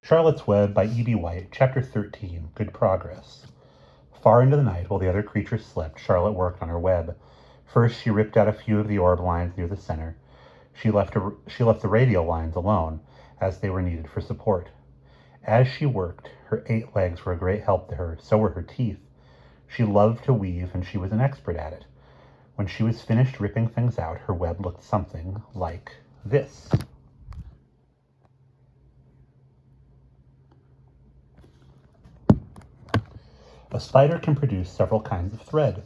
Charlotte's Web by E.B. White, Chapter 13, Good Progress. Far into the night, while the other creatures slept, Charlotte worked on her web. First, she ripped out a few of the orb lines near the center. She left the radial lines alone, as they were needed for support. As she worked, her 8 legs were a great help to her, so were her teeth. She loved to weave, and she was an expert at it. When she was finished ripping things out, her web looked something like this. A spider can produce several kinds of thread.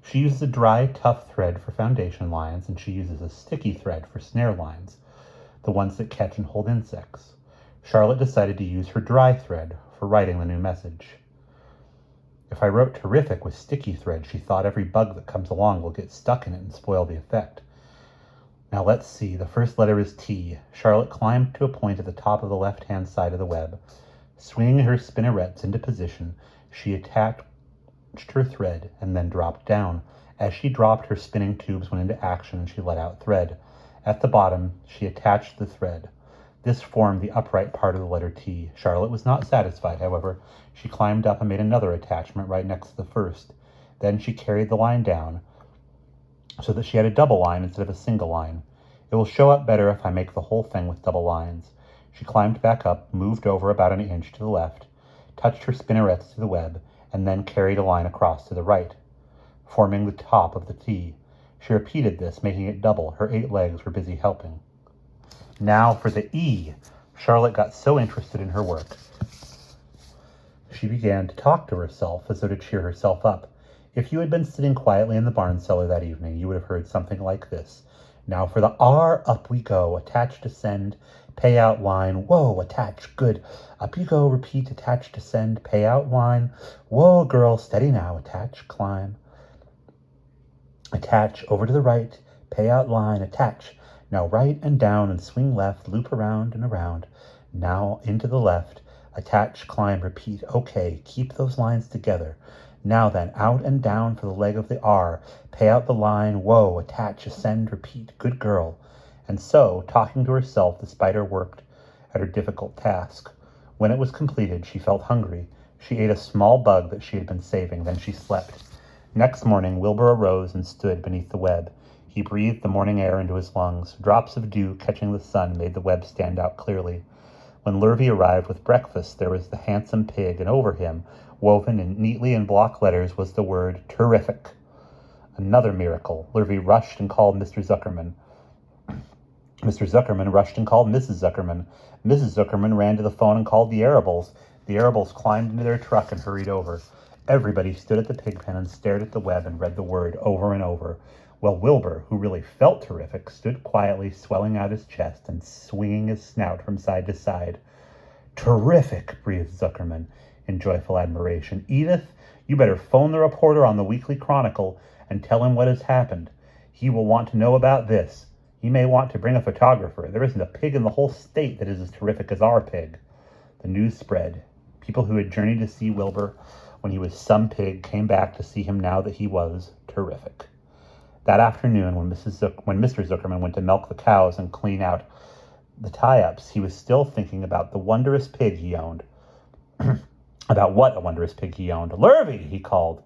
She uses a dry, tough thread for foundation lines, and she uses a sticky thread for snare lines, the ones that catch and hold insects. Charlotte decided to use her dry thread for writing the new message. If I wrote terrific with sticky thread, she thought every bug that comes along will get stuck in it and spoil the effect. Now let's see, the first letter is T. Charlotte climbed to a point at the top of the left-hand side of the web. Swinging her spinnerets into position, she attached her thread and then dropped down. As she dropped, her spinning tubes went into action and she let out thread. At the bottom, she attached the thread. This formed the upright part of the letter T. Charlotte was not satisfied, however. She climbed up and made another attachment right next to the first. Then she carried the line down so that she had a double line instead of a single line. It will show up better if I make the whole thing with double lines. She climbed back up, moved over about an inch to the left, touched her spinnerets to the web, and then carried a line across to the right, forming the top of the T. She repeated this, making it double. Her 8 legs were busy helping. Now for the E. Charlotte got so interested in her work. She began to talk to herself as though to cheer herself up. If you had been sitting quietly in the barn cellar that evening, you would have heard something like this. Now for the R, up we go, attach, descend, pay out line, whoa, attach, good. Up you go, repeat, attach, descend, pay out line. Whoa, girl, steady now, attach, climb. Attach, over to the right, pay out line, attach. Now right and down and swing left, loop around and around. Now into the left, attach, climb, repeat. Okay, keep those lines together. Now then, out and down for the leg of the R. Pay out the line, whoa, attach, ascend, repeat. Good girl. And so, talking to herself, the spider worked at her difficult task. When it was completed, she felt hungry. She ate a small bug that she had been saving, then she slept. Next morning, Wilbur arose and stood beneath the web. He breathed the morning air into his lungs. Drops of dew catching the sun made the web stand out clearly. When Lurvy arrived with breakfast, there was the handsome pig, and over him, woven neatly in block letters, was the word terrific. Another miracle. Lurvy rushed and called Mr. Zuckerman. Mr. Zuckerman rushed and called Mrs. Zuckerman. Mrs. Zuckerman ran to the phone and called the Arables. The Arables climbed into their truck and hurried over. Everybody stood at the pig pen and stared at the web and read the word over and over. Well, Wilbur, who really felt terrific, stood quietly, swelling out his chest and swinging his snout from side to side. Terrific, breathed Zuckerman in joyful admiration. Edith, you better phone the reporter on the Weekly Chronicle and tell him what has happened. He will want to know about this. He may want to bring a photographer. There isn't a pig in the whole state that is as terrific as our pig. The news spread. People who had journeyed to see Wilbur when he was some pig came back to see him now that he was terrific. That afternoon, when Mr. Zuckerman went to milk the cows and clean out the tie-ups, he was still thinking about the wondrous pig he owned. About what a wondrous pig he owned. Lurvy, he called.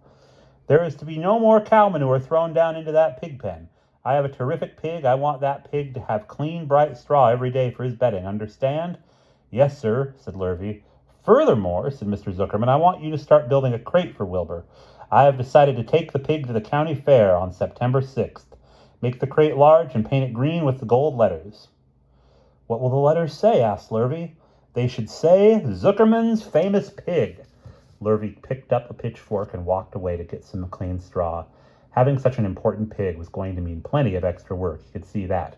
There is to be no more cow manure thrown down into that pig pen. I have a terrific pig. I want that pig to have clean, bright straw every day for his bedding. Understand? Yes, sir, said Lurvy. Furthermore, said Mr. Zuckerman, I want you to start building a crate for Wilbur. I have decided to take the pig to the county fair on September 6th. Make the crate large and paint it green with the gold letters. What will the letters say? Asked Lurvy. They should say, Zuckerman's famous pig. Lurvy picked up a pitchfork and walked away to get some clean straw. Having such an important pig was going to mean plenty of extra work. He could see that.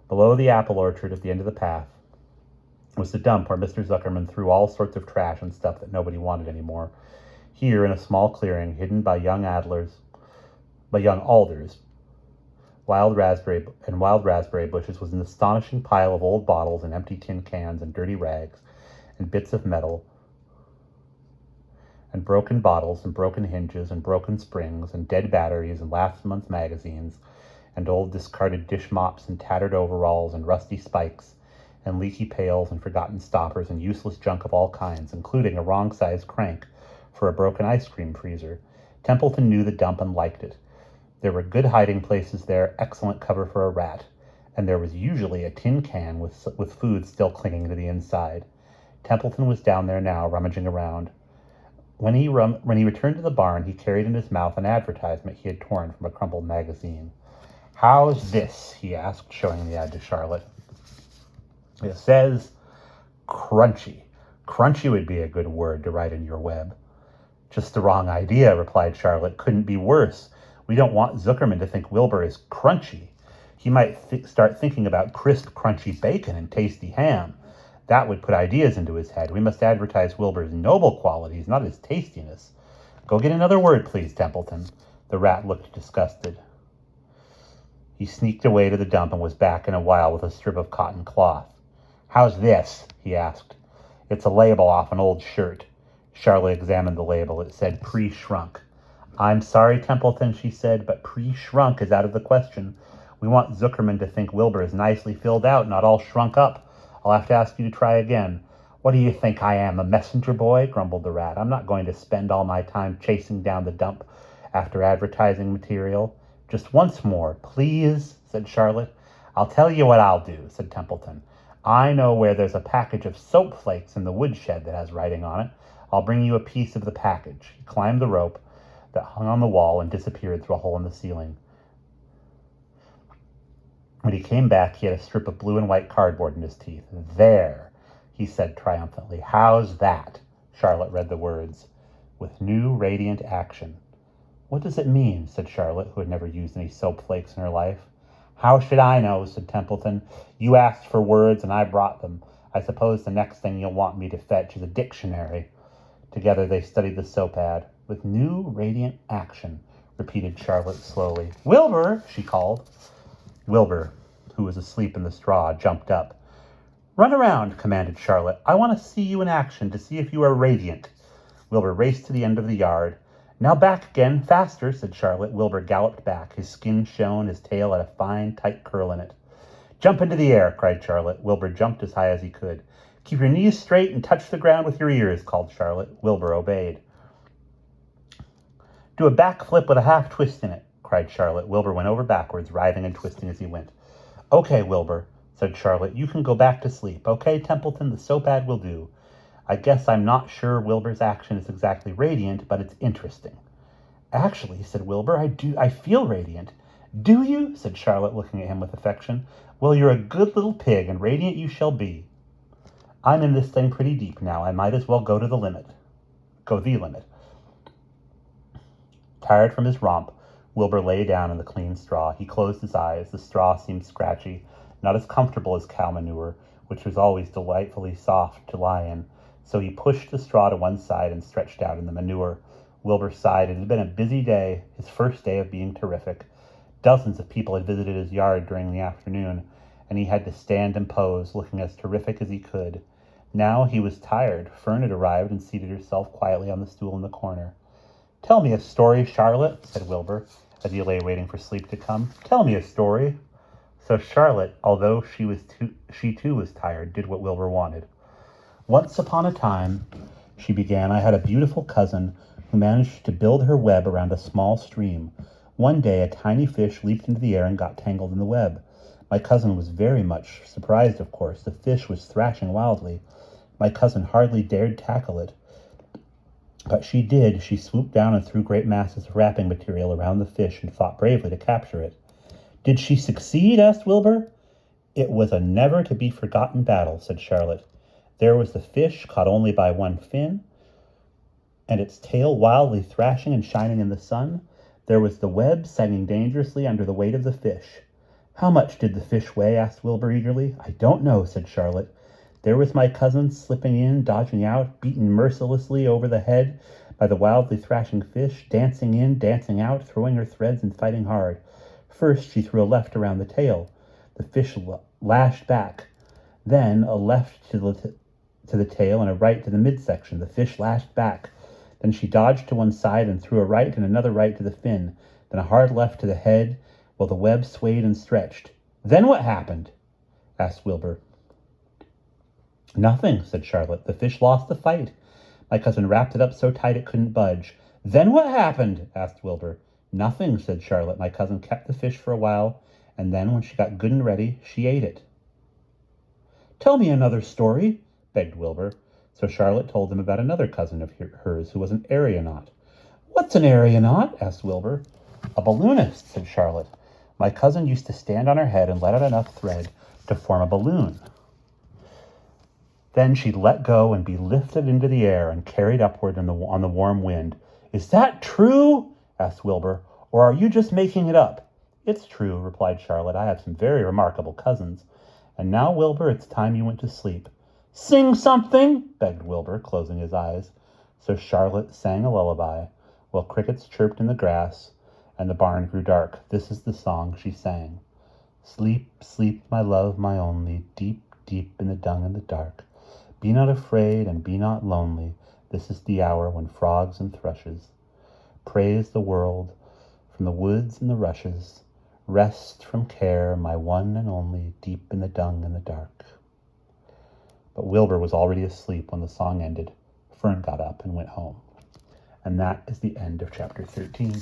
Below the apple orchard at the end of the path was the dump where Mr. Zuckerman threw all sorts of trash and stuff that nobody wanted anymore. Here, in a small clearing, hidden by young alders, wild raspberry bushes, was an astonishing pile of old bottles and empty tin cans and dirty rags and bits of metal and broken bottles and broken hinges and broken springs and dead batteries and last month's magazines and old discarded dish mops and tattered overalls and rusty spikes and leaky pails and forgotten stoppers and useless junk of all kinds, including a wrong-sized crank for a broken ice cream freezer. Templeton knew the dump and liked it. There were good hiding places there, excellent cover for a rat, and there was usually a tin can with food still clinging to the inside. Templeton was down there now, rummaging around. When he returned to the barn, he carried in his mouth an advertisement he had torn from a crumpled magazine. "How's this?" he asked, showing the ad to Charlotte. "It says crunchy. Crunchy would be a good word to write in your web." "Just the wrong idea," replied Charlotte. "Couldn't be worse. We don't want Zuckerman to think Wilbur is crunchy. He might start thinking about crisp, crunchy bacon and tasty ham. That would put ideas into his head. We must advertise Wilbur's noble qualities, not his tastiness. Go get another word, please, Templeton." The rat looked disgusted. He sneaked away to the dump and was back in a while with a strip of cotton cloth. "How's this?" he asked. "It's a label off an old shirt." Charlotte examined the label. It said pre-shrunk. "I'm sorry, Templeton," she said, "but pre-shrunk is out of the question. We want Zuckerman to think Wilbur is nicely filled out, not all shrunk up. I'll have to ask you to try again." "What do you think I am, a messenger boy?" grumbled the rat. "I'm not going to spend all my time chasing down the dump after advertising material." "Just once more, please," said Charlotte. "I'll tell you what I'll do," said Templeton. "I know where there's a package of soap flakes in the woodshed that has writing on it. I'll bring you a piece of the package." He climbed the rope that hung on the wall and disappeared through a hole in the ceiling. When he came back, he had a strip of blue and white cardboard in his teeth. "There," he said triumphantly. "How's that?" Charlotte read the words. "With new radiant action." "What does it mean?" said Charlotte, who had never used any soap flakes in her life. "How should I know?" said Templeton. "You asked for words and I brought them. I suppose the next thing you'll want me to fetch is a dictionary." Together they studied the soap ad. "With new radiant action," repeated Charlotte slowly. "Wilbur!" she called. Wilbur, who was asleep in the straw, jumped up. "Run around," commanded Charlotte. "I want to see you in action, to see if you are radiant." Wilbur raced to the end of the yard. "Now back again, faster," said Charlotte. Wilbur galloped back. His skin shone, his tail had a fine, tight curl in it. "Jump into the air," cried Charlotte. Wilbur jumped as high as he could. "Keep your knees straight and touch the ground with your ears," called Charlotte. Wilbur obeyed. "Do a backflip with a half twist in it," cried Charlotte. Wilbur went over backwards, writhing and twisting as he went. "Okay, Wilbur," said Charlotte. "You can go back to sleep. Okay, Templeton, the soap ad will do. I guess I'm not sure Wilbur's action is exactly radiant, but it's interesting." "Actually," said Wilbur, I feel radiant." "Do you?" said Charlotte, looking at him with affection. "Well, you're a good little pig, and radiant you shall be. I'm in this thing pretty deep now. I might as well go the limit. Tired from his romp, Wilbur lay down in the clean straw. He closed his eyes. The straw seemed scratchy, not as comfortable as cow manure, which was always delightfully soft to lie in. So he pushed the straw to one side and stretched out in the manure. Wilbur sighed. It had been a busy day, his first day of being terrific. Dozens of people had visited his yard during the afternoon, and he had to stand and pose, looking as terrific as he could. Now he was tired. Fern had arrived and seated herself quietly on the stool in the corner. "Tell me a story, Charlotte," said Wilbur, as he lay waiting for sleep to come. "Tell me a story." So Charlotte, although she too was tired, did what Wilbur wanted. "Once upon a time," she began, "I had a beautiful cousin who managed to build her web around a small stream. One day a tiny fish leaped into the air and got tangled in the web. My cousin was very much surprised, of course. The fish was thrashing wildly. My cousin hardly dared tackle it. But she did. She swooped down and threw great masses of wrapping material around the fish and fought bravely to capture it." "Did she succeed?" asked Wilbur. "It was a never-to-be-forgotten battle," said Charlotte. "There was the fish, caught only by one fin, and its tail wildly thrashing and shining in the sun. There was the web sagging dangerously under the weight of the fish." "How much did the fish weigh?" asked Wilbur eagerly. "I don't know," said Charlotte. "There was my cousin, slipping in, dodging out, beaten mercilessly over the head by the wildly thrashing fish, dancing in, dancing out, throwing her threads and fighting hard. First she threw a left around the tail. The fish lashed back. Then a left to the tail and a right to the midsection. The fish lashed back. Then she dodged to one side and threw a right and another right to the fin. Then a hard left to the head, while the web swayed and stretched." "Then what happened?" asked Wilbur. Nothing, said Charlotte. The fish lost the fight. My cousin wrapped it up so tight it couldn't budge. Then what happened? Asked Wilbur. Nothing, said Charlotte. My cousin kept the fish for a while, and then when she got good and ready, she ate it. Tell me another story, begged Wilbur. So Charlotte told him about another cousin of hers who was an aeronaut. What's an aeronaut? Asked Wilbur. A balloonist, said Charlotte. My cousin used to stand on her head and let out enough thread to form a balloon. Then she'd let go and be lifted into the air and carried upward on the warm wind. Is that true? Asked Wilbur. Or are you just making it up? It's true, replied Charlotte. I have some very remarkable cousins. And now, Wilbur, it's time you went to sleep. Sing something, begged Wilbur, closing his eyes. So Charlotte sang a lullaby, while crickets chirped in the grass, and the barn grew dark. This is the song she sang. Sleep, sleep, my love, my only, deep, deep in the dung and the dark. Be not afraid and be not lonely. This is the hour when frogs and thrushes praise the world from the woods and the rushes. Rest from care, my one and only, deep in the dung and the dark. But Wilbur was already asleep when the song ended. Fern got up and went home. And that is the end of chapter 13.